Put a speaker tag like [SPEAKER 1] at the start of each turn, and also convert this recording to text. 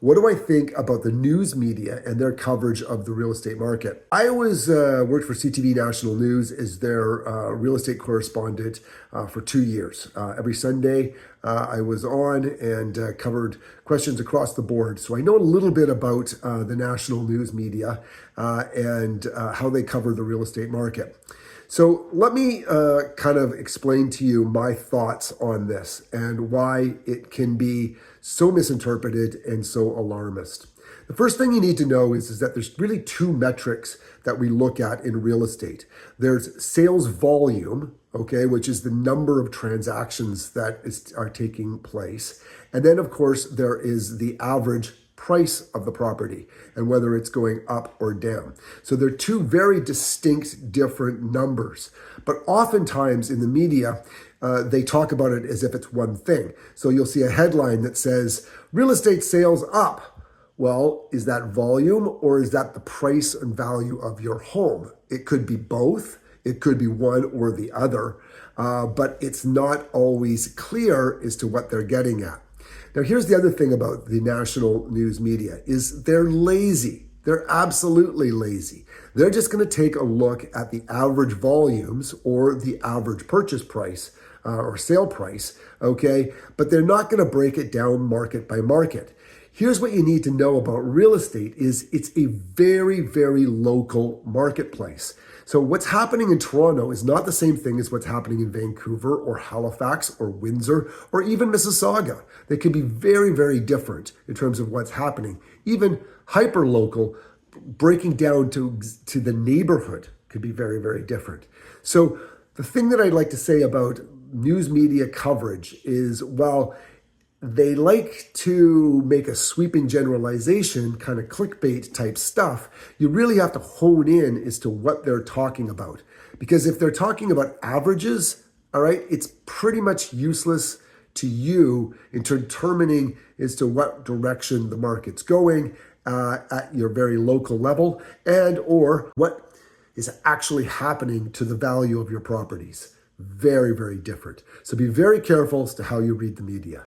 [SPEAKER 1] What do I think about the news media and their coverage of the real estate market? I always worked for CTV National News as their real estate correspondent for 2 years. Every Sunday, I was on and covered questions across the board. So I know a little bit about the national news media and how they cover the real estate market. So let me kind of explain to you my thoughts on this and why it can be so misinterpreted and so alarmist. The first thing you need to know is that there's really two metrics that we look at in real estate. There's sales volume, okay, which is the number of transactions that are taking place. And then, of course, there is the average price of the property and whether it's going up or down. So they're two very distinct, different numbers. But oftentimes in the media, they talk about it as if it's one thing. So you'll see a headline that says, real estate sales up. Well, is that volume or is that the price and value of your home? It could be both. It could be one or the other. But it's not always clear as to what they're getting at. Now, here's the other thing about the national news media is they're lazy. They're absolutely lazy. They're just going to take a look at the average volumes or the average purchase price or sale price, okay? But they're not going to break it down market by market. Here's what you need to know about real estate is it's a very, very local marketplace. So what's happening in Toronto is not the same thing as what's happening in Vancouver or Halifax or Windsor or even Mississauga. They can be very, very different in terms of what's happening. Even hyper-local, breaking down to the neighborhood could be very, very different. So the thing that I'd like to say about news media coverage is, well, they like to make a sweeping generalization, kind of clickbait type stuff. You really have to hone in as to what they're talking about. Because if they're talking about averages, all right, it's pretty much useless to you in determining as to what direction the market's going at your very local level and or what is actually happening to the value of your properties. Very, very different. So be very careful as to how you read the media.